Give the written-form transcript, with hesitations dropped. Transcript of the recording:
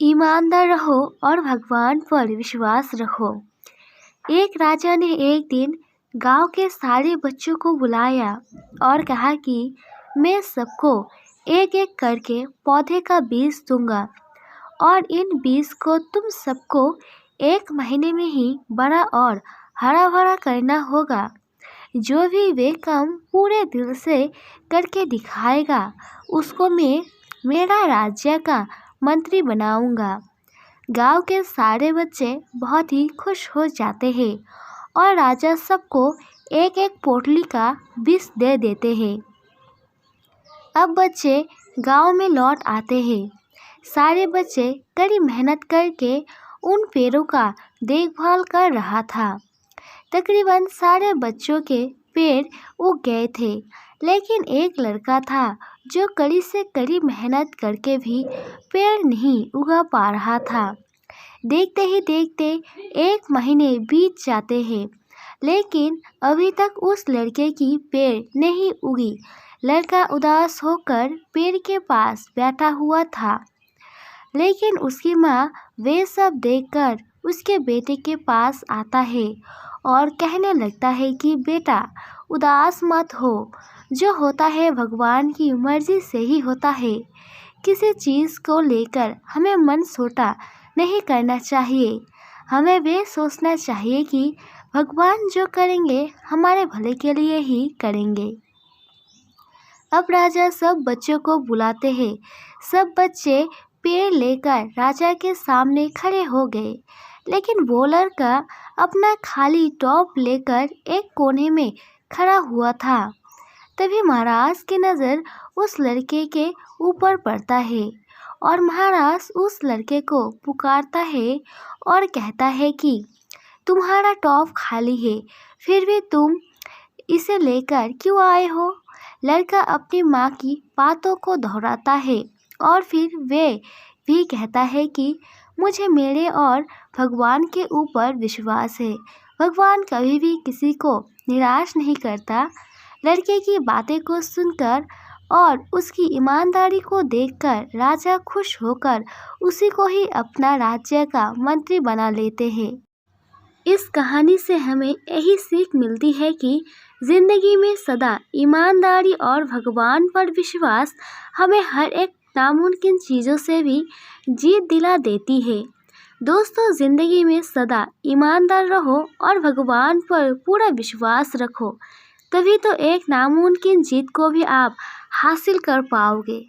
ईमानदार रहो और भगवान पर विश्वास रखो। एक राजा ने एक दिन गांव के सारे बच्चों को बुलाया और कहा कि मैं सबको एक एक करके पौधे का बीज दूंगा और इन बीज को तुम सबको 1 महीने में ही बड़ा और हरा भरा करना होगा। जो भी वे काम पूरे दिल से करके दिखाएगा उसको मैं मेरा राज्य का मंत्री बनाऊंगा। गांव के सारे बच्चे बहुत ही खुश हो जाते हैं और राजा सबको एक एक पोटली का बीज दे देते हैं। अब बच्चे गांव में लौट आते हैं। सारे बच्चे कड़ी मेहनत करके उन पेड़ों का देखभाल कर रहा था। तकरीबन सारे बच्चों के पेड़ उग गए थे, लेकिन एक लड़का था जो कड़ी से कड़ी मेहनत करके भी पेड़ नहीं उगा पा रहा था। देखते ही देखते 1 महीने बीत जाते हैं, लेकिन अभी तक उस लड़के की पेड़ नहीं उगी। लड़का उदास होकर पेड़ के पास बैठा हुआ था, लेकिन उसकी माँ वे सब देखकर उसके बेटे के पास आता है और कहने लगता है कि बेटा उदास मत हो, जो होता है भगवान की मर्जी से ही होता है। किसी चीज़ को लेकर हमें मन छोटा नहीं करना चाहिए। हमें वे सोचना चाहिए कि भगवान जो करेंगे हमारे भले के लिए ही करेंगे। अब राजा सब बच्चों को बुलाते हैं। सब बच्चे पेड़ लेकर राजा के सामने खड़े हो गए, लेकिन वो लड़का अपना खाली टॉप लेकर एक कोने में खड़ा हुआ था। तभी महाराज की नज़र उस लड़के के ऊपर पड़ता है और महाराज उस लड़के को पुकारता है और कहता है कि तुम्हारा टॉप खाली है, फिर भी तुम इसे लेकर क्यों आए हो? लड़का अपनी माँ की बातों को दोहराता है और फिर वे भी कहता है कि मुझे मेरे और भगवान के ऊपर विश्वास है। भगवान कभी भी किसी को निराश नहीं करता। लड़के की बातें को सुनकर और उसकी ईमानदारी को देखकर राजा खुश होकर उसी को ही अपना राज्य का मंत्री बना लेते हैं। इस कहानी से हमें यही सीख मिलती है कि जिंदगी में सदा ईमानदारी और भगवान पर विश्वास हमें हर एक नामुमकिन चीज़ों से भी जीत दिला देती है। दोस्तों, ज़िंदगी में सदा ईमानदार रहो और भगवान पर पूरा विश्वास रखो, तभी तो एक नामुमकिन जीत को भी आप हासिल कर पाओगे।